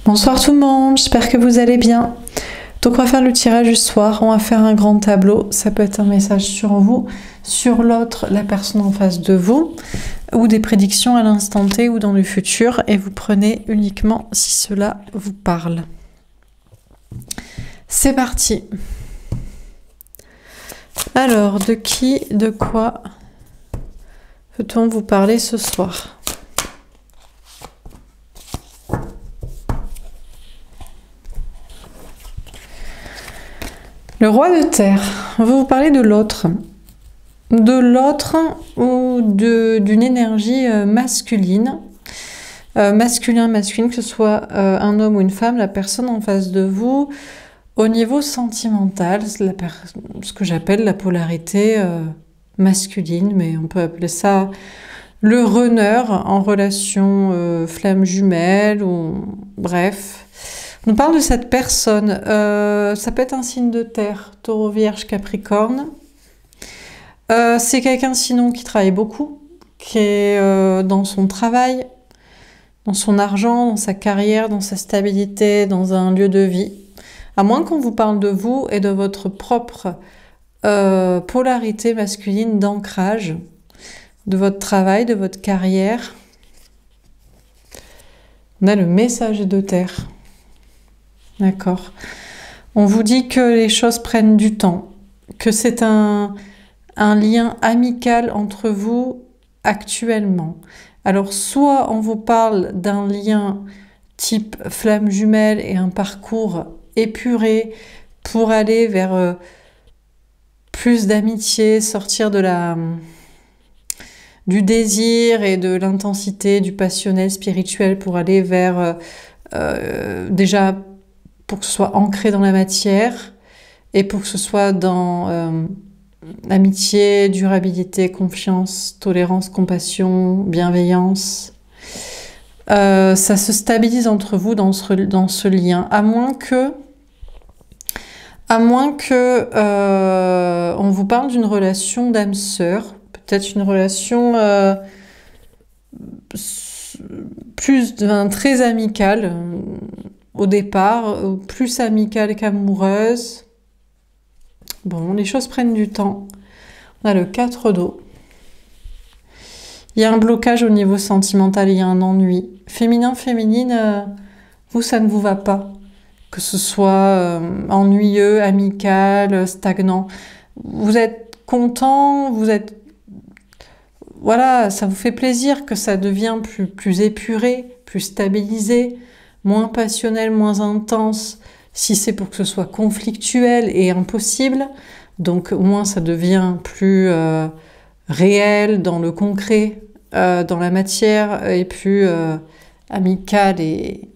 Bonsoir tout le monde, j'espère que vous allez bien. Donc on va faire le tirage du soir, on va faire un grand tableau, ça peut être un message sur vous, sur l'autre, la personne en face de vous, ou des prédictions à l'instant T ou dans le futur, et vous prenez uniquement si cela vous parle. C'est parti. Alors, de qui, de quoi peut-on vous parler ce soir ? Le roi de terre, on va vous parler de l'autre. De l'autre ou d'une énergie masculine. Masculin, que ce soit un homme ou une femme, la personne en face de vous, au niveau sentimental, ce que j'appelle la polarité masculine, mais on peut appeler ça le runner en relation flamme jumelle, ou bref. On nous parle de cette personne, ça peut être un signe de terre, taureau, vierge, capricorne. C'est quelqu'un sinon qui travaille beaucoup, qui est dans son travail, dans son argent, dans sa carrière, dans sa stabilité, dans un lieu de vie. À moins qu'on vous parle de vous et de votre propre polarité masculine d'ancrage, de votre travail, de votre carrière. On a le messager de terre. D'accord. On vous dit que les choses prennent du temps, que c'est un lien amical entre vous actuellement. Alors, soit on vous parle d'un lien type flamme jumelle et un parcours épuré pour aller vers plus d'amitié, sortir de du désir et de l'intensité, du passionnel spirituel pour aller vers déjà pour que ce soit ancré dans la matière et pour que ce soit dans amitié, durabilité, confiance, tolérance, compassion, bienveillance. Ça se stabilise entre vous dans ce lien, à moins que on vous parle d'une relation d'âme sœur, peut-être une relation très amicale au départ, plus amicale qu'amoureuse. Bon, les choses prennent du temps. On a le 4 d'eau. Il y a un blocage au niveau sentimental, il y a un ennui. Féminin, féminine, vous, ça ne vous va pas. Que ce soit ennuyeux, amical, stagnant. Vous êtes content, voilà, ça vous fait plaisir que ça devient plus épuré, plus stabilisé, moins passionnel, moins intense, si c'est pour que ce soit conflictuel et impossible. Donc moins ça devient plus réel dans le concret, dans la matière, et plus amical et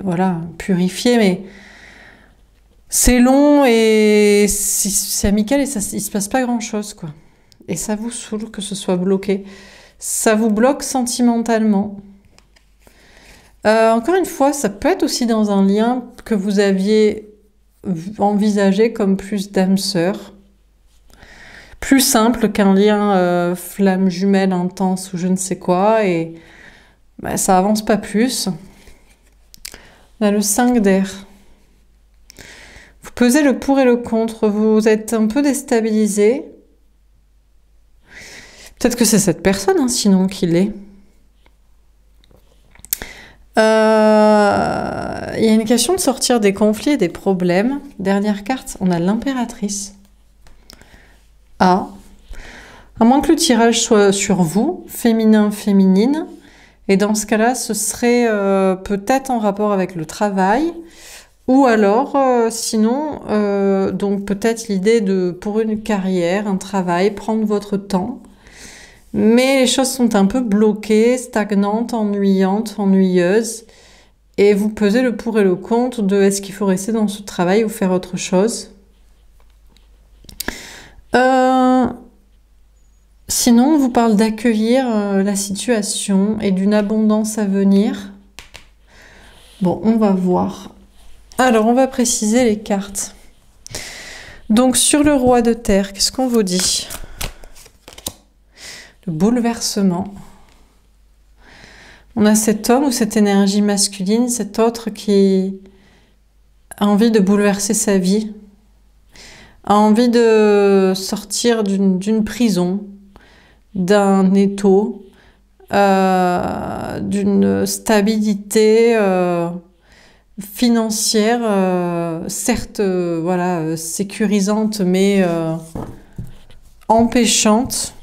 voilà, purifié. Mais c'est long et c'est amical et il se passe pas grand-chose, quoi. Et ça vous saoule que ce soit bloqué. Ça vous bloque sentimentalement. Encore une fois, ça peut être aussi dans un lien que vous aviez envisagé comme plus d'âme sœur. Plus simple qu'un lien flamme jumelle intense ou je ne sais quoi. Et ça avance pas plus. On a le 5 d'air. Vous pesez le pour et le contre. Vous êtes un peu déstabilisé. Peut-être que c'est cette personne, hein, sinon qui l'est. Il y a une question de sortir des conflits et des problèmes. Dernière carte, on a l'impératrice. À moins que le tirage soit sur vous, féminin, féminine. Et dans ce cas-là, ce serait peut-être en rapport avec le travail. Ou alors, sinon, donc peut-être l'idée de, pour une carrière, un travail, prendre votre temps. Mais les choses sont un peu bloquées, stagnantes, ennuyantes, ennuyeuses. Et vous pesez le pour et le contre de est-ce qu'il faut rester dans ce travail ou faire autre chose. Sinon, on vous parle d'accueillir la situation et d'une abondance à venir. Bon, on va voir. Alors, on va préciser les cartes. Donc, sur le roi de terre, qu'est-ce qu'on vous dit ? Le bouleversement. On a cet homme ou cette énergie masculine, cet autre qui a envie de bouleverser sa vie, a envie de sortir d'une prison, d'un étau, d'une stabilité financière, certes voilà, sécurisante, mais empêchante.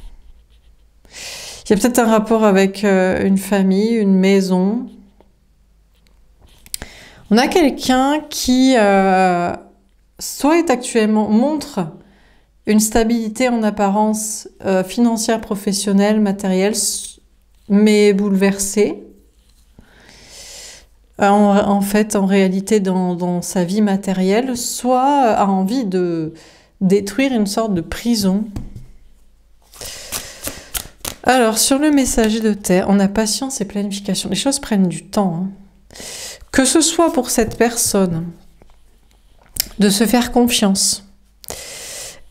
Il y a peut-être un rapport avec une famille, une maison. On a quelqu'un qui soit est actuellement montre une stabilité en apparence financière, professionnelle, matérielle, mais bouleversée. En fait, en réalité, dans sa vie matérielle, soit a envie de détruire une sorte de prison. Alors, sur le messager de terre, on a patience et planification. Les choses prennent du temps. Que ce soit pour cette personne de se faire confiance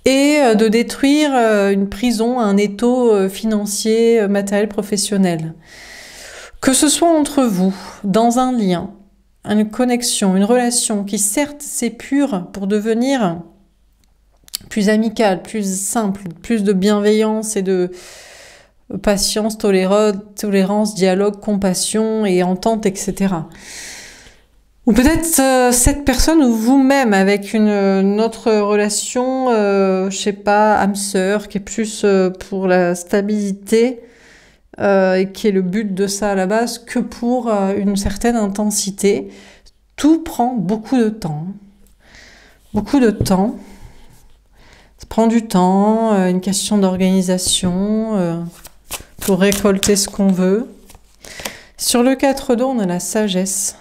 et de détruire une prison, un étau financier, matériel, professionnel. Que ce soit entre vous, dans un lien, une connexion, une relation qui certes s'épure pour devenir plus amicale, plus simple, plus de bienveillance et de patience, tolérance, dialogue, compassion et entente, etc. Ou peut-être cette personne ou vous-même avec une autre relation, je sais pas, âme sœur, qui est plus pour la stabilité et qui est le but de ça à la base que pour une certaine intensité. Tout prend beaucoup de temps. Beaucoup de temps. Ça prend du temps, une question d'organisation pour récolter ce qu'on veut. Sur le 4 d'eau, on a la sagesse.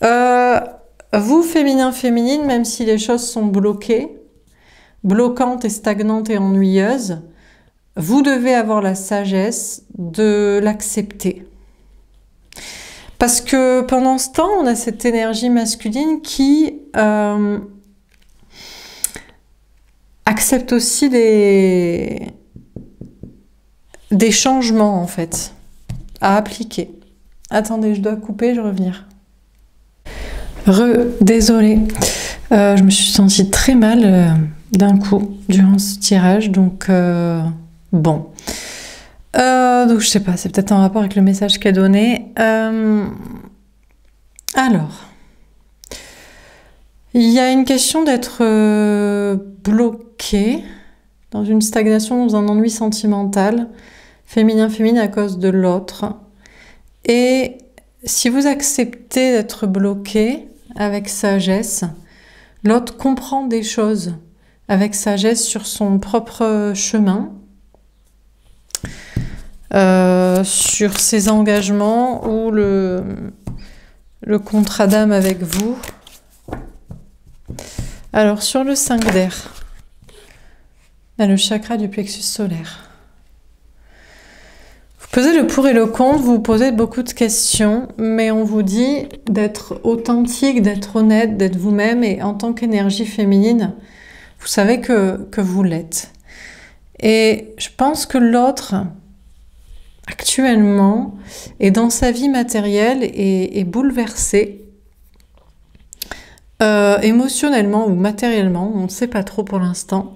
Vous, féminin, féminine, même si les choses sont bloquées, bloquantes et stagnantes et ennuyeuses, vous devez avoir la sagesse de l'accepter. Parce que pendant ce temps, on a cette énergie masculine qui accepte aussi des changements, en fait, à appliquer. Attendez, je dois couper, je vais revenir. Désolée. Je me suis sentie très mal d'un coup durant ce tirage, donc bon. Donc je sais pas, c'est peut-être en rapport avec le message qu'elle a donné. Alors, il y a une question d'être bloqué dans une stagnation, dans un ennui sentimental, féminin à cause de l'autre. Et si vous acceptez d'être bloqué avec sagesse, l'autre comprend des choses avec sagesse sur son propre chemin, sur ses engagements ou le contrat d'âme avec vous. Alors, sur le 5 d'air, le chakra du plexus solaire. Pesez le pour et le contre, vous vous posez beaucoup de questions, mais on vous dit d'être authentique, d'être honnête, d'être vous-même, et en tant qu'énergie féminine, vous savez que vous l'êtes. Et je pense que l'autre, actuellement, est dans sa vie matérielle et est bouleversé, émotionnellement ou matériellement, on ne sait pas trop pour l'instant,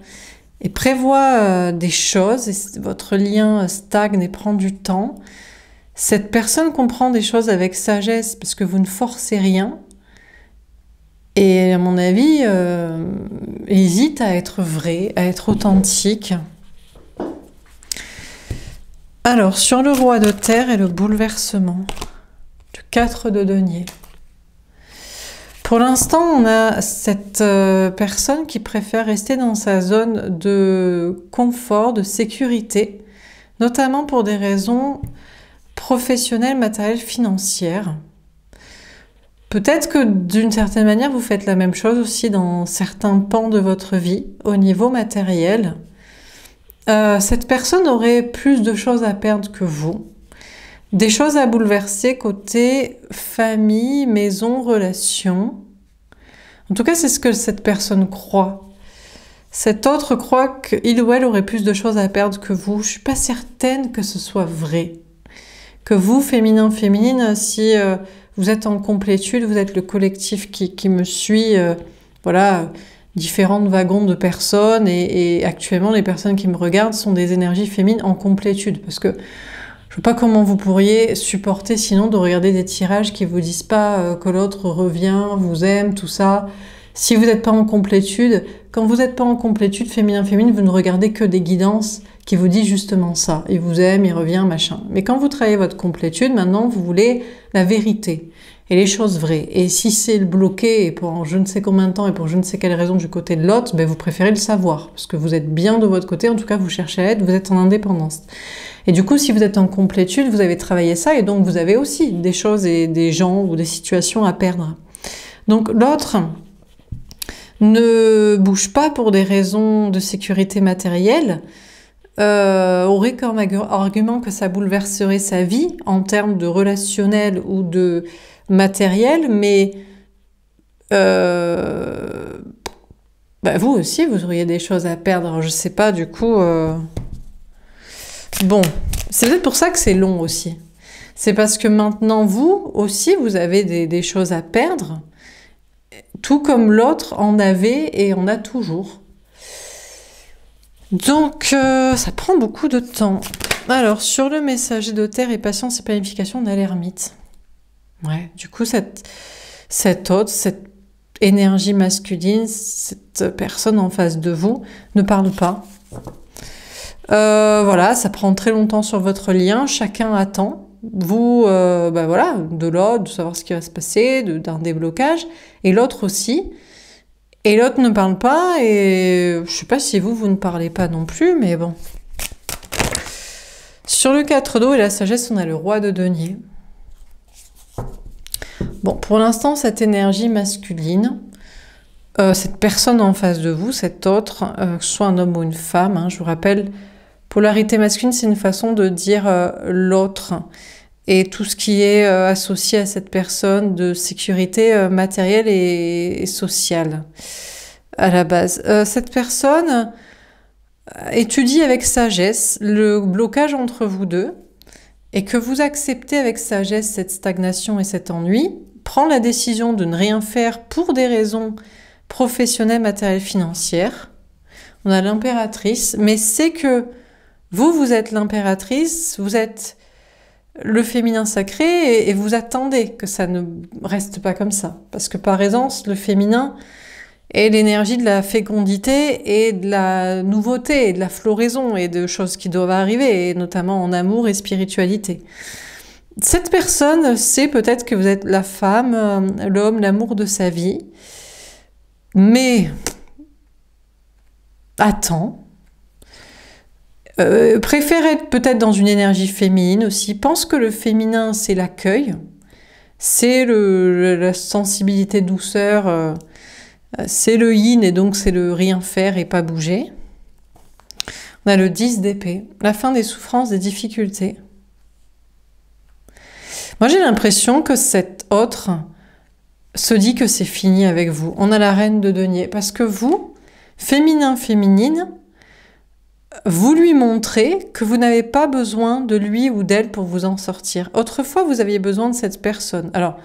et prévoit des choses, et votre lien stagne et prend du temps. Cette personne comprend des choses avec sagesse parce que vous ne forcez rien. Et à mon avis, hésite à être vrai, à être authentique. Alors, sur le roi de terre et le bouleversement, le 4 de denier. Pour l'instant, on a cette personne qui préfère rester dans sa zone de confort, de sécurité, notamment pour des raisons professionnelles, matérielles, financières. Peut-être que d'une certaine manière, vous faites la même chose aussi dans certains pans de votre vie, au niveau matériel. Cette personne aurait plus de choses à perdre que vous. Des choses à bouleverser côté famille, maison, relation. En tout cas, c'est ce que cette personne croit. Cet autre croit qu'il ou elle aurait plus de choses à perdre que vous. Je ne suis pas certaine que ce soit vrai. que vous, féminin, féminine, si vous êtes en complétude, vous êtes le collectif qui me suit, voilà, différents wagons de personnes, et actuellement, les personnes qui me regardent sont des énergies féminines en complétude, parce que je ne sais pas comment vous pourriez supporter sinon de regarder des tirages qui vous disent pas que l'autre revient, vous aime, tout ça. Si vous n'êtes pas en complétude, quand vous n'êtes pas en complétude féminin-féminine, vous ne regardez que des guidances qui vous disent justement ça. Il vous aime, il revient, machin. Mais quand vous travaillez votre complétude, maintenant, vous voulez la vérité et les choses vraies. Et si c'est le bloqué et pour je ne sais combien de temps et pour je ne sais quelle raison du côté de l'autre, ben vous préférez le savoir. Parce que vous êtes bien de votre côté, en tout cas vous cherchez à être, vous êtes en indépendance. Et du coup, si vous êtes en complétude, vous avez travaillé ça et donc vous avez aussi des choses et des gens ou des situations à perdre. Donc l'autre ne bouge pas pour des raisons de sécurité matérielle, aurait comme argument que ça bouleverserait sa vie en termes de relationnel ou de matériel, mais bah vous aussi, vous auriez des choses à perdre. Alors, je sais pas, du coup... Bon, c'est peut-être pour ça que c'est long aussi. C'est parce que maintenant, vous aussi, vous avez des choses à perdre, tout comme l'autre en avait et en a toujours. Donc, ça prend beaucoup de temps. Alors, sur le messager de terre et patience et planification, on a l'ermite. Ouais, du coup, cette énergie masculine, cette personne en face de vous, ne parle pas. Voilà, ça prend très longtemps sur votre lien, chacun attend. Vous, bah voilà, de l'autre, de savoir ce qui va se passer, d'un déblocage, et l'autre aussi. Et l'autre ne parle pas, et je sais pas si vous ne parlez pas non plus, mais bon. Sur le 4 d'eau et la sagesse, on a le roi de denier. Bon, pour l'instant, cette énergie masculine, cette personne en face de vous, cet autre, que ce soit un homme ou une femme, hein, je vous rappelle, polarité masculine, c'est une façon de dire l'autre et tout ce qui est associé à cette personne de sécurité matérielle et sociale à la base. Cette personne étudie avec sagesse le blocage entre vous deux et que vous acceptez avec sagesse cette stagnation et cet ennui, prend la décision de ne rien faire pour des raisons professionnelles, matérielles, financières. On a l'impératrice, mais c'est que vous êtes l'impératrice, vous êtes le féminin sacré et vous attendez que ça ne reste pas comme ça. Parce que par essence, le féminin est l'énergie de la fécondité et de la nouveauté et de la floraison et de choses qui doivent arriver, et notamment en amour et spiritualité. Cette personne sait peut-être que vous êtes la femme, l'homme, l'amour de sa vie, mais attend. Préfère être peut-être dans une énergie féminine aussi, pense que le féminin c'est l'accueil, c'est la sensibilité douceur, c'est le yin et donc c'est le rien faire et pas bouger. On a le 10 d'épée, la fin des souffrances, des difficultés. Moi j'ai l'impression que cet autre se dit que c'est fini avec vous. On a la reine de denier, parce que vous, féminin, féminine, vous lui montrez que vous n'avez pas besoin de lui ou d'elle pour vous en sortir. Autrefois, vous aviez besoin de cette personne. Alors,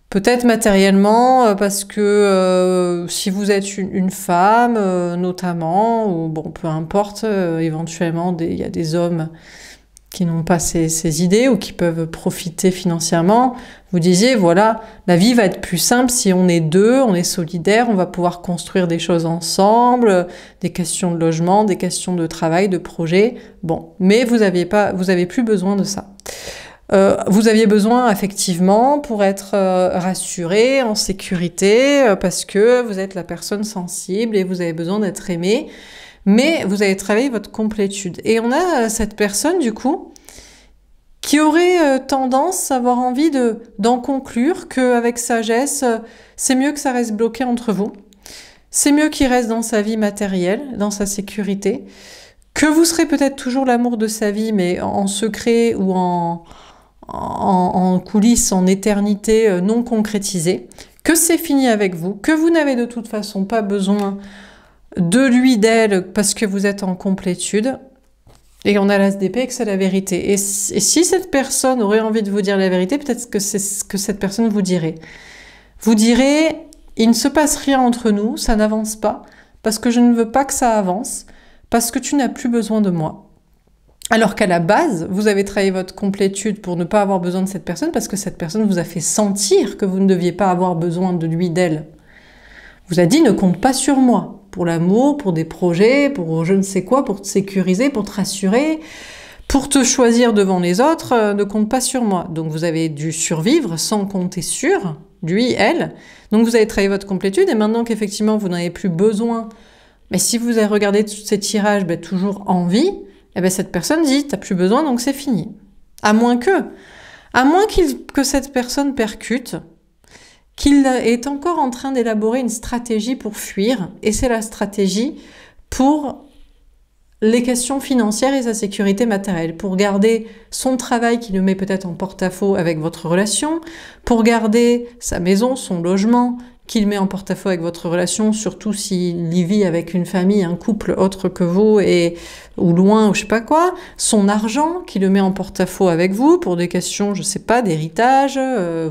peut-être matériellement, parce que si vous êtes une femme, notamment, ou bon, peu importe, éventuellement, il y a des hommes qui n'ont pas ces idées ou qui peuvent profiter financièrement, vous disiez, voilà, la vie va être plus simple si on est deux, on est solidaires, on va pouvoir construire des choses ensemble, des questions de logement, des questions de travail, de projet. Bon, mais vous avez plus besoin de ça. Vous aviez besoin effectivement pour être rassuré, en sécurité, parce que vous êtes la personne sensible et vous avez besoin d'être aimé. Mais vous avez travaillé votre complétude. Et on a cette personne, du coup, qui aurait tendance à avoir envie d'en conclure qu'avec sagesse, c'est mieux que ça reste bloqué entre vous. C'est mieux qu'il reste dans sa vie matérielle, dans sa sécurité. Que vous serez peut-être toujours l'amour de sa vie, mais en secret ou en coulisses, en éternité non concrétisée. Que c'est fini avec vous. Que vous n'avez de toute façon pas besoin de lui, d'elle, parce que vous êtes en complétude. Et on a l'as d'épée que c'est la vérité. Et si cette personne aurait envie de vous dire la vérité, peut-être que c'est ce que cette personne vous dirait. Vous direz, il ne se passe rien entre nous, ça n'avance pas, parce que je ne veux pas que ça avance, parce que tu n'as plus besoin de moi. Alors qu'à la base, vous avez travaillé votre complétude pour ne pas avoir besoin de cette personne, parce que cette personne vous a fait sentir que vous ne deviez pas avoir besoin de lui, d'elle. Vous a dit, ne compte pas sur moi. Pour l'amour, pour des projets, pour je ne sais quoi, pour te sécuriser, pour te rassurer, pour te choisir devant les autres, ne compte pas sur moi. Donc vous avez dû survivre sans compter sur lui, elle. Donc vous avez travaillé votre complétude et maintenant qu'effectivement vous n'avez plus besoin, mais si vous avez regardé tous ces tirages, toujours en vie, cette personne dit, t'as plus besoin donc c'est fini. À moins que cette personne percute, qu'il est encore en train d'élaborer une stratégie pour fuir, et c'est la stratégie pour les questions financières et sa sécurité matérielle, pour garder son travail qui le met peut-être en porte-à-faux avec votre relation, pour garder sa maison, son logement, qui le met en porte-à-faux avec votre relation, surtout s'il y vit avec une famille, un couple autre que vous, ou loin, ou je sais pas quoi, son argent, qui le met en porte-à-faux avec vous, pour des questions, je sais pas, d'héritage,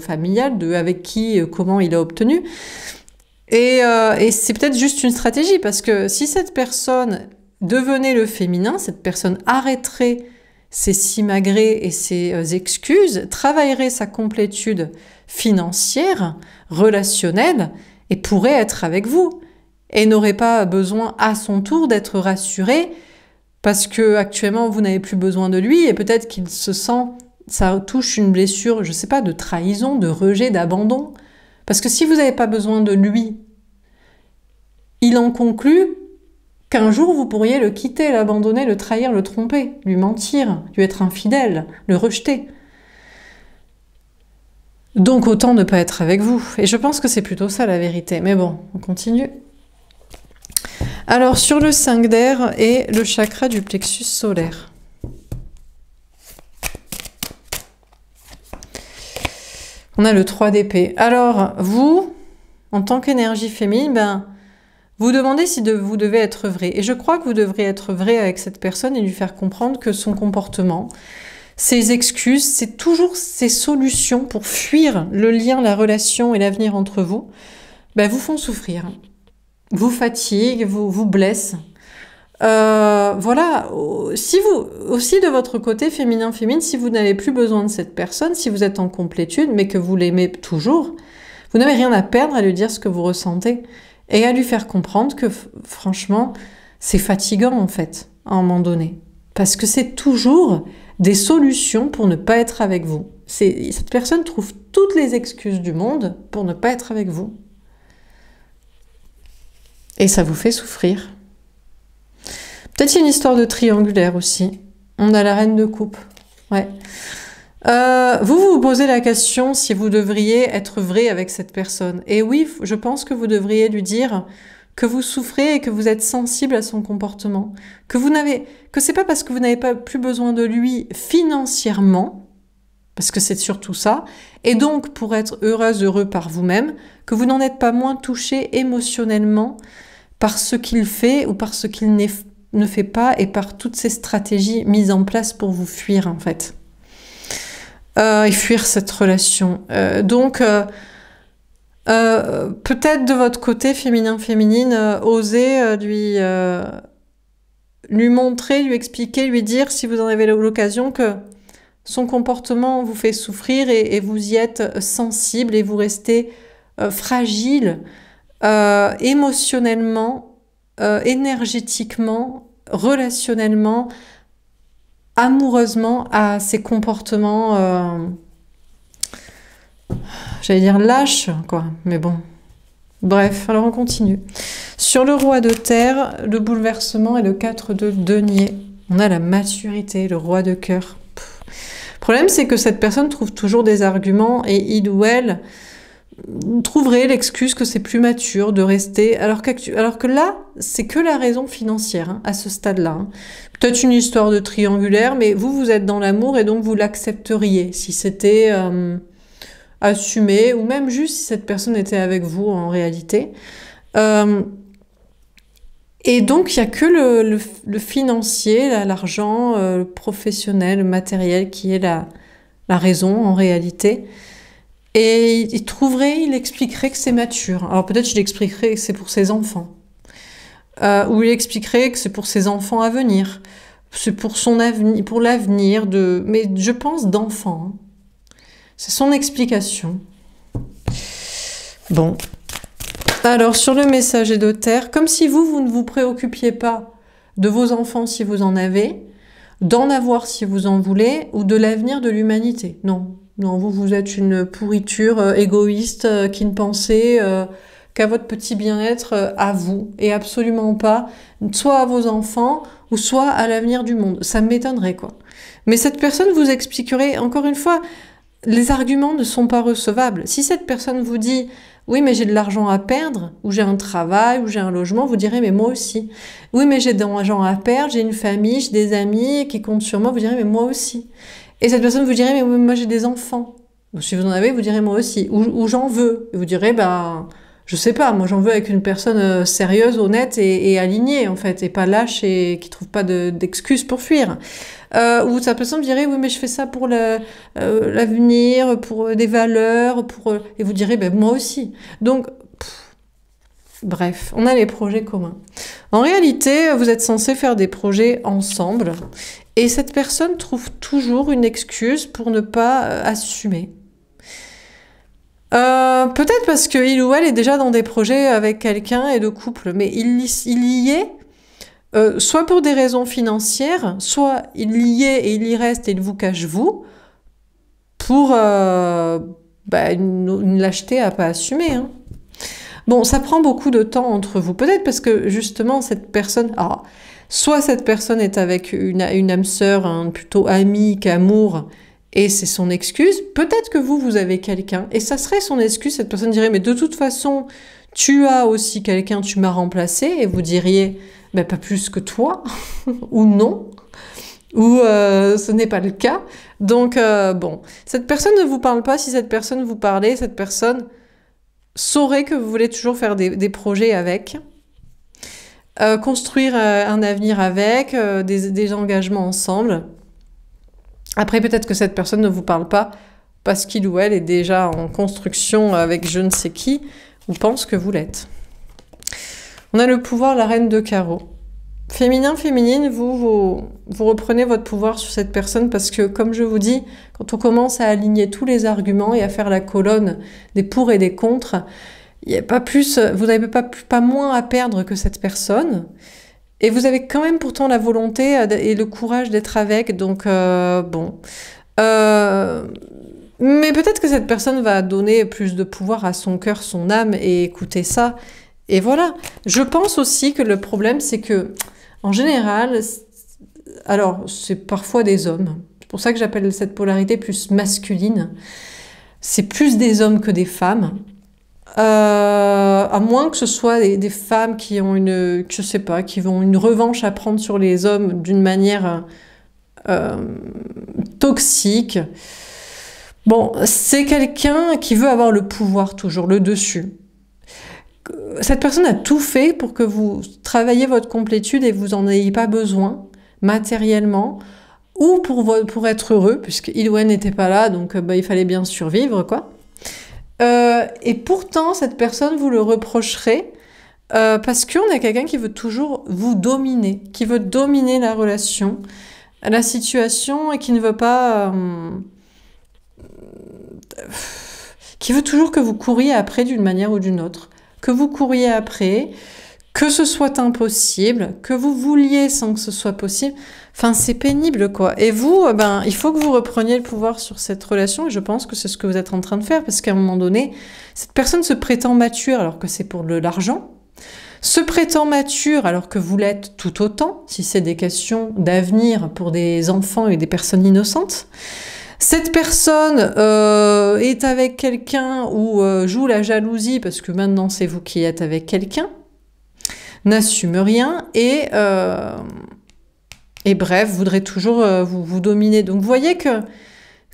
familial, de avec qui, comment il a obtenu. Et c'est peut-être juste une stratégie, parce que si cette personne devenait le féminin, cette personne arrêterait ses simagrées et ses excuses, travaillerait sa complétude financière, relationnelle, et pourrait être avec vous. Et n'aurait pas besoin à son tour d'être rassuré parce que actuellement vous n'avez plus besoin de lui et peut-être qu'il se sent, ça touche une blessure, je sais pas, de trahison, de rejet, d'abandon. Parce que si vous n'avez pas besoin de lui, il en conclut qu'un jour vous pourriez le quitter, l'abandonner, le trahir, le tromper, lui mentir, lui être infidèle, le rejeter. Donc autant ne pas être avec vous. Et je pense que c'est plutôt ça la vérité. Mais bon, on continue. Alors sur le 5 d'air et le chakra du plexus solaire. On a le 3 d'épée. Alors vous, en tant qu'énergie féminine, vous demandez si vous devez être vrai. Et je crois que vous devrez être vrai avec cette personne et lui faire comprendre que son comportement, ses excuses, c'est toujours ses solutions pour fuir le lien, la relation et l'avenir entre vous, vous font souffrir, vous fatiguent, vous blessent. Voilà, si vous, aussi de votre côté féminin, si vous n'avez plus besoin de cette personne, si vous êtes en complétude, mais que vous l'aimez toujours, vous n'avez rien à perdre à lui dire ce que vous ressentez et à lui faire comprendre que franchement, c'est fatigant en fait, à un moment donné. Parce que c'est toujours des solutions pour ne pas être avec vous. Cette personne trouve toutes les excuses du monde pour ne pas être avec vous. Et ça vous fait souffrir. Peut-être une histoire de triangulaire aussi. On a la reine de coupe. Ouais. Vous vous posez la question si vous devriez être vrai avec cette personne. Et oui, je pense que vous devriez lui dire que vous souffrez et que vous êtes sensible à son comportement, que c'est pas parce que vous n'avez pas plus besoin de lui financièrement, parce que c'est surtout ça, et donc pour être heureuse, heureux par vous-même, que vous n'en êtes pas moins touché émotionnellement par ce qu'il fait ou par ce qu'il ne fait pas et par toutes ces stratégies mises en place pour vous fuir en fait. Et fuir cette relation. Peut-être de votre côté féminin-féminine, oser lui montrer, lui expliquer, lui dire, si vous en avez l'occasion, que son comportement vous fait souffrir et vous y êtes sensible et vous restez fragile émotionnellement, énergétiquement, relationnellement, amoureusement à ses comportements j'allais dire lâche, quoi, mais bon. Bref, alors on continue. Sur le roi de terre, le bouleversement et le 4 de denier. On a la maturité, le roi de cœur. Le problème, c'est que cette personne trouve toujours des arguments et il ou elle trouverait l'excuse que c'est plus mature de rester, alors que là, c'est que la raison financière, à ce stade-là. Peut-être une histoire de triangulaire, mais vous êtes dans l'amour et donc vous l'accepteriez si c'était assumé, ou même juste si cette personne était avec vous en réalité. Et donc, il n'y a que le financier, l'argent, le professionnel, le matériel qui est la raison en réalité. Et il expliquerait que c'est mature. Alors peut-être il expliquerait que c'est pour ses enfants. Ou il expliquerait que c'est pour ses enfants à venir. C'est pour son avenir, pour l'avenir de... Mais je pense d'enfant. C'est son explication. Bon. Alors, sur le messager de terre, comme si vous ne vous préoccupiez pas de vos enfants si vous en avez, d'en avoir si vous en voulez, ou de l'avenir de l'humanité. Non. Non, vous êtes une pourriture égoïste qui ne pensez qu'à votre petit bien-être à vous, et absolument pas soit à vos enfants, ou soit à l'avenir du monde. Ça m'étonnerait, quoi. Mais cette personne vous expliquerait, encore une fois, les arguments ne sont pas recevables. Si cette personne vous dit « Oui, mais j'ai de l'argent à perdre, ou j'ai un travail, ou j'ai un logement », vous direz « Mais moi aussi ». « Oui, mais j'ai de l'argent à perdre, j'ai une famille, j'ai des amis qui comptent sur moi », vous direz « Mais moi aussi ». Et cette personne vous dirait « Mais moi j'ai des enfants ». Si vous en avez, vous direz « Moi aussi ». Ou j'en veux. Et vous direz « Ben, je sais pas, moi j'en veux avec une personne sérieuse, honnête et alignée, en fait, et pas lâche et qui trouve pas d'excuses pour fuir. » Ou cette personne vous dirait « Oui, mais je fais ça pour l'avenir, pour des valeurs, pour... » Et vous direz « Ben, moi aussi ». Donc, bref, on a les projets communs. En réalité, vous êtes censé faire des projets ensemble. Et cette personne trouve toujours une excuse pour ne pas assumer. Peut-être parce qu'il ou elle est déjà dans des projets avec quelqu'un et de couple, mais il y est, soit pour des raisons financières, soit il y est et il y reste et il vous cache vous, pour une lâcheté à pas assumer. Hein. Bon, ça prend beaucoup de temps entre vous. Peut-être parce que justement cette personne... Alors, soit cette personne est avec une âme sœur, plutôt amie qu'amour, et c'est son excuse. Peut-être que vous avez quelqu'un, et ça serait son excuse. Cette personne dirait, mais de toute façon, tu as aussi quelqu'un, tu m'as remplacé, et vous diriez, ben, pas plus que toi, ou non, ou ce n'est pas le cas. Donc, bon, cette personne ne vous parle pas. Si cette personne vous parlait, cette personne saurait que vous voulez toujours faire des projets avec. Construire un avenir avec, des engagements ensemble. Après, peut-être que cette personne ne vous parle pas parce qu'il ou elle est déjà en construction avec je ne sais qui, ou pense que vous l'êtes. On a le pouvoir, la reine de carreau. Féminin, féminine, vous reprenez votre pouvoir sur cette personne parce que, comme je vous dis, quand on commence à aligner tous les arguments et à faire la colonne des pour et des contre, il n'y a pas plus, vous n'avez pas moins à perdre que cette personne. Et vous avez quand même pourtant la volonté et le courage d'être avec. Donc, bon. Mais peut-être que cette personne va donner plus de pouvoir à son cœur, son âme, et écouter ça. Et voilà. Je pense aussi que le problème, c'est que, en général, alors, c'est parfois des hommes. C'est pour ça que j'appelle cette polarité plus masculine. C'est plus des hommes que des femmes. À moins que ce soit des femmes qui ont je sais pas, qui ont une revanche à prendre sur les hommes d'une manière toxique. Bon, c'est quelqu'un qui veut avoir le pouvoir toujours, le dessus. Cette personne a tout fait pour que vous travailliez votre complétude et vous en ayez pas besoin matériellement ou pour être heureux, puisqu'il ou elle n'était pas là, donc il fallait bien survivre, quoi. Et pourtant, cette personne vous le reprocherait parce qu'on a quelqu'un qui veut toujours vous dominer, qui veut dominer la relation, la situation, et qui ne veut pas... qui veut toujours que vous couriez après d'une manière ou d'une autre, que vous couriez après, que ce soit impossible, que vous vouliez sans que ce soit possible. Enfin, c'est pénible, quoi. Et vous, il faut que vous repreniez le pouvoir sur cette relation, et je pense que c'est ce que vous êtes en train de faire, parce qu'à un moment donné, cette personne se prétend mature alors que c'est pour de l'argent, se prétend mature alors que vous l'êtes tout autant, si c'est des questions d'avenir pour des enfants et des personnes innocentes. Cette personne est avec quelqu'un ou joue la jalousie, parce que maintenant c'est vous qui êtes avec quelqu'un, n'assume rien, et bref, voudrait toujours vous dominer. Donc vous voyez que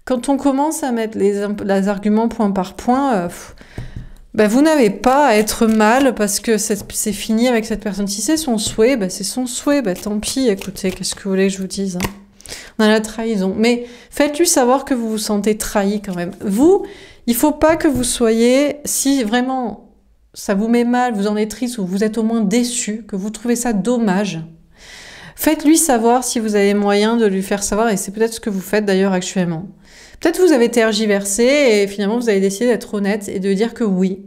quand on commence à mettre les arguments point par point, ben, vous n'avez pas à être mal parce que c'est fini avec cette personne. Si c'est son souhait, ben, c'est son souhait. Ben, tant pis, écoutez, qu'est-ce que vous voulez que je vous dise, hein. On a la trahison. Mais faites-lui savoir que vous vous sentez trahi quand même. Vous, il faut pas que vous soyez, si vraiment ça vous met mal, vous en êtes triste ou vous êtes au moins déçu, que vous trouvez ça dommage, faites-lui savoir si vous avez moyen de lui faire savoir, et c'est peut-être ce que vous faites d'ailleurs actuellement. Peut-être vous avez tergiversé et finalement vous avez décidé d'être honnête et de dire que oui,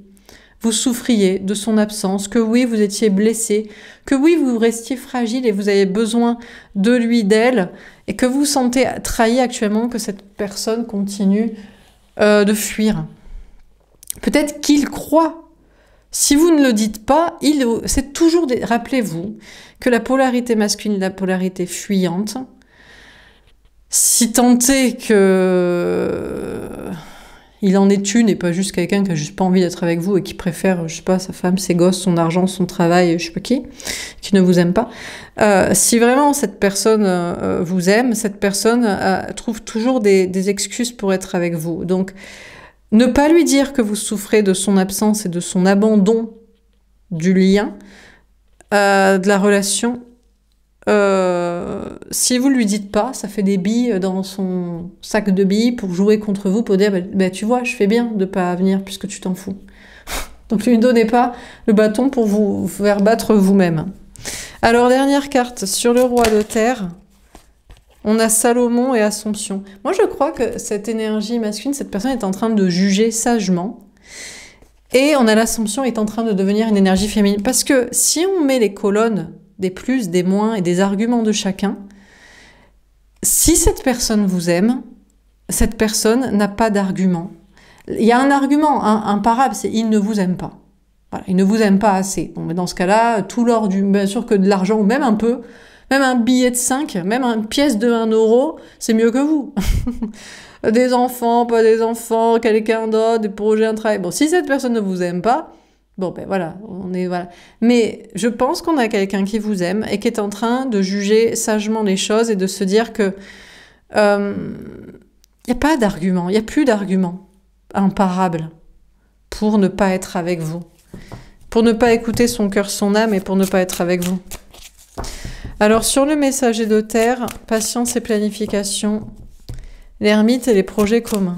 vous souffriez de son absence, que oui, vous étiez blessé, que oui, vous restiez fragile et vous avez besoin de lui, d'elle, et que vous vous sentez trahi actuellement, que cette personne continue de fuir. Peut-être qu'il croit. Si vous ne le dites pas, c'est toujours... Rappelez-vous que la polarité masculine, la polarité fuyante, si tant est que il en est une et pas juste quelqu'un qui a juste pas envie d'être avec vous et qui préfère, je sais pas, sa femme, ses gosses, son argent, son travail, je sais pas qui ne vous aime pas. Si vraiment cette personne vous aime, cette personne trouve toujours des excuses pour être avec vous. Donc, ne pas lui dire que vous souffrez de son absence et de son abandon du lien, de la relation. Si vous lui dites pas, ça fait des billes dans son sac de billes pour jouer contre vous, pour dire bah, tu vois, je fais bien de pas venir puisque tu t'en fous. Donc ne lui donnez pas le bâton pour vous faire battre vous-même. Alors dernière carte, sur le roi de terre, on a Salomon et Assomption. Moi je crois que cette énergie masculine, cette personne est en train de juger sagement. Et on a l'Assomption est en train de devenir une énergie féminine. Parce que si on met les colonnes des plus, des moins et des arguments de chacun, si cette personne vous aime, cette personne n'a pas d'argument. Il y a un argument imparable, c'est « il ne vous aime pas ». Voilà, il ne vous aime pas assez. Bon, mais dans ce cas-là, tout l'or bien sûr que de l'argent, ou même un peu, même un billet de 5, même une pièce de 1 euro, c'est mieux que vous. Des enfants, pas des enfants, quelqu'un d'autre, des projets, un travail. Bon, si cette personne ne vous aime pas, bon, ben voilà, voilà. Mais je pense qu'on a quelqu'un qui vous aime et qui est en train de juger sagement les choses et de se dire que y a pas d'argument, il n'y a plus d'argument imparable pour ne pas être avec vous, pour ne pas écouter son cœur, son âme et pour ne pas être avec vous. Alors, sur le messager de terre, patience et planification, l'ermite et les projets communs.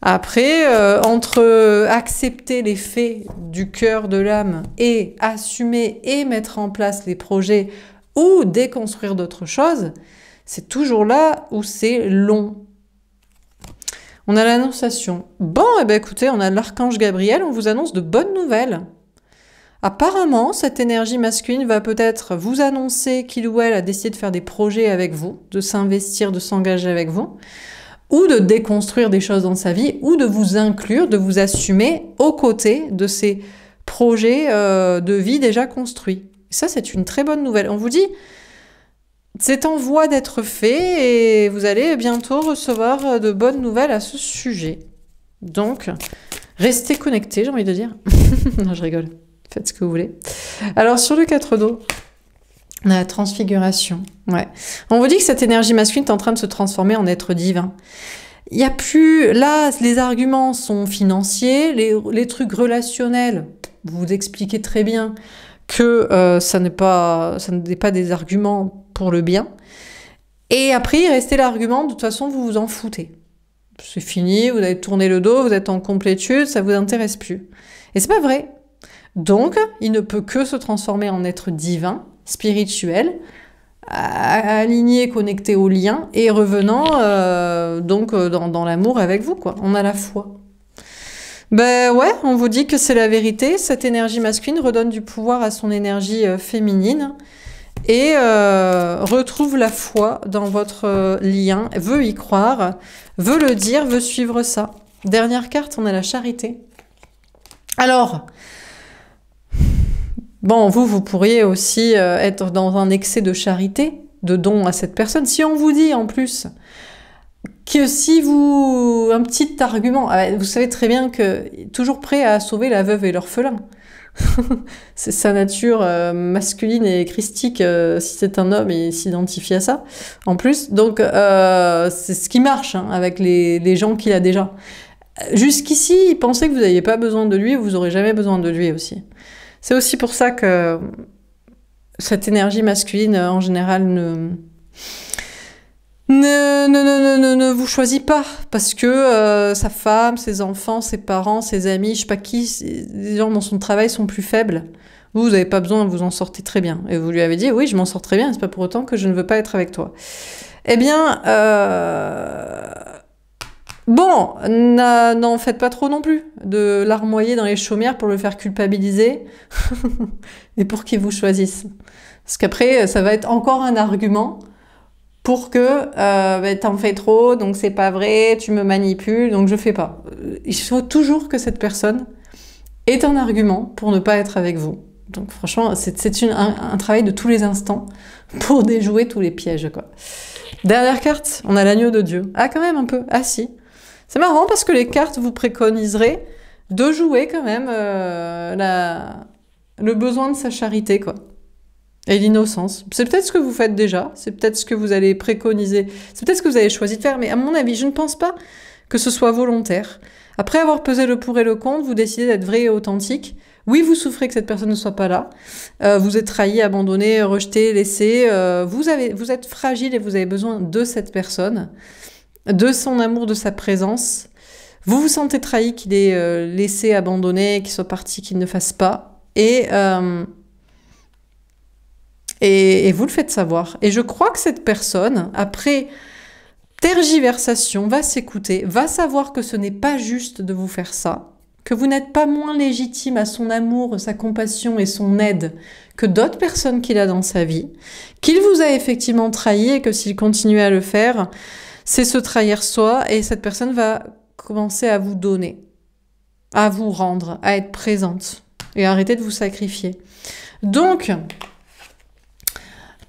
Après, entre accepter les faits du cœur, de l'âme et assumer et mettre en place les projets ou déconstruire d'autres choses, c'est toujours là où c'est long. On a l'annonciation. Bon, eh ben écoutez, on a l'archange Gabriel, on vous annonce de bonnes nouvelles. Apparemment, cette énergie masculine va peut-être vous annoncer qu'il ou elle a décidé de faire des projets avec vous, de s'investir, de s'engager avec vous, ou de déconstruire des choses dans sa vie, ou de vous inclure, de vous assumer aux côtés de ces projets de vie déjà construits. Et ça, c'est une très bonne nouvelle. On vous dit, c'est en voie d'être fait et vous allez bientôt recevoir de bonnes nouvelles à ce sujet. Donc, restez connectés, j'ai envie de dire. Non, je rigole. Faites ce que vous voulez. Alors, sur le 4 d'eau, on a la transfiguration. Ouais. On vous dit que cette énergie masculine est en train de se transformer en être divin. Il n'y a plus... Là, les arguments sont financiers, les trucs relationnels, vous vous expliquez très bien que ça n'est pas des arguments pour le bien. Et après, il restait l'argument, de toute façon, vous vous en foutez. C'est fini, vous avez tourné le dos, vous êtes en complétude, ça vous intéresse plus. Et c'est pas vrai. Donc, il ne peut que se transformer en être divin, spirituel, aligné, connecté au lien, et revenant dans l'amour avec vous, quoi. On a la foi. Ben ouais, on vous dit que c'est la vérité. Cette énergie masculine redonne du pouvoir à son énergie féminine et retrouve la foi dans votre lien, veut y croire, veut le dire, veut suivre ça. Dernière carte, on a la charité. Alors... Bon, vous pourriez aussi être dans un excès de charité, de don à cette personne. Si on vous dit en plus que si vous... Un petit argument, vous savez très bien que toujours prêt à sauver la veuve et l'orphelin. C'est sa nature masculine et christique, si c'est un homme, il s'identifie à ça, en plus. Donc, c'est ce qui marche avec les gens qu'il a déjà. Jusqu'ici, il pensait que vous n'aviez pas besoin de lui, vous n'aurez jamais besoin de lui aussi. C'est aussi pour ça que cette énergie masculine, en général, ne vous choisit pas. Parce que sa femme, ses enfants, ses parents, ses amis, je sais pas qui, les gens dans son travail sont plus faibles. Vous n'avez pas besoin, vous en sortez très bien. Et vous lui avez dit, oui, je m'en sors très bien, c'est pas pour autant que je ne veux pas être avec toi. Eh bien, bon, n'en faites pas trop non plus, de larmoyer dans les chaumières pour le faire culpabiliser et pour qu'il vous choisisse. Parce qu'après, ça va être encore un argument pour que t'en fais trop, donc c'est pas vrai, tu me manipules, donc je fais pas. Il faut toujours que cette personne ait un argument pour ne pas être avec vous. Donc franchement, c'est un travail de tous les instants pour déjouer tous les pièges, quoi. Dernière carte, on a l'agneau de Dieu. Ah, quand même un peu. Ah si. C'est marrant parce que les cartes vous préconiseraient de jouer quand même le besoin de sa charité, quoi. Et l'innocence. C'est peut-être ce que vous faites déjà, c'est peut-être ce que vous allez préconiser, c'est peut-être ce que vous avez choisi de faire, mais à mon avis, je ne pense pas que ce soit volontaire. Après avoir pesé le pour et le contre, vous décidez d'être vrai et authentique. Oui, vous souffrez que cette personne ne soit pas là. Vous êtes trahi, abandonné, rejeté, laissé. Vous êtes fragile et vous avez besoin de cette personne, de son amour, de sa présence. Vous vous sentez trahi, qu'il est laissé, abandonné, qu'il soit parti, qu'il ne fasse pas. Et vous le faites savoir. Et je crois que cette personne, après tergiversation, va s'écouter, va savoir que ce n'est pas juste de vous faire ça, que vous n'êtes pas moins légitime à son amour, sa compassion et son aide que d'autres personnes qu'il a dans sa vie, qu'il vous a effectivement trahi et que s'il continuait à le faire, c'est se trahir soi et cette personne va commencer à vous donner, à vous rendre, à être présente et arrêter de vous sacrifier. Donc,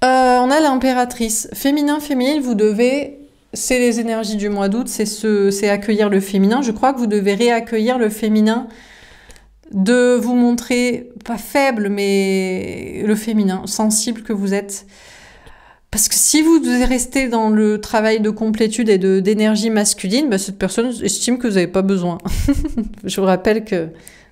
on a l'impératrice. Féminin, féminine, vous devez... C'est les énergies du mois d'août, c'est accueillir le féminin. Je crois que vous devez réaccueillir le féminin, de vous montrer, pas faible, mais le féminin, sensible que vous êtes. Parce que si vous restez dans le travail de complétude et d'énergie masculine, bah, cette personne estime que vous n'avez pas besoin. Je vous rappelle que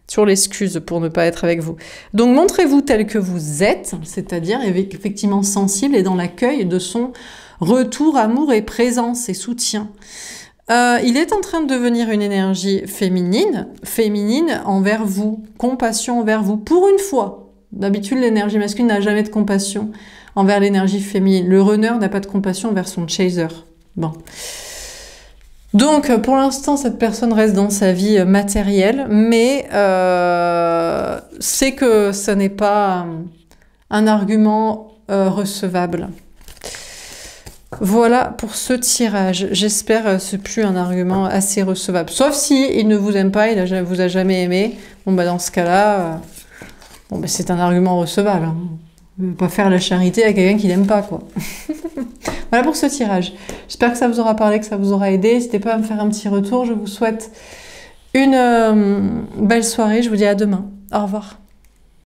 toujours l'excuse pour ne pas être avec vous. Donc montrez-vous tel que vous êtes, c'est-à-dire effectivement sensible et dans l'accueil de son retour, amour et présence et soutien. Il est en train de devenir une énergie féminine envers vous, compassion envers vous, pour une fois. D'habitude, l'énergie masculine n'a jamais de compassion envers l'énergie féminine. Le runner n'a pas de compassion envers son chaser. Bon. Donc, pour l'instant, cette personne reste dans sa vie matérielle, mais c'est que ce n'est pas un argument recevable. Voilà pour ce tirage. J'espère que ce n'est plus un argument assez recevable. Sauf si il ne vous aime pas, il ne vous a jamais aimé. Bon, bah dans ce cas-là, c'est un argument recevable. Hein. On ne peut pas faire la charité à quelqu'un qui n'aime pas, quoi. Voilà pour ce tirage. J'espère que ça vous aura parlé, que ça vous aura aidé. N'hésitez pas à me faire un petit retour. Je vous souhaite une belle soirée. Je vous dis à demain. Au revoir.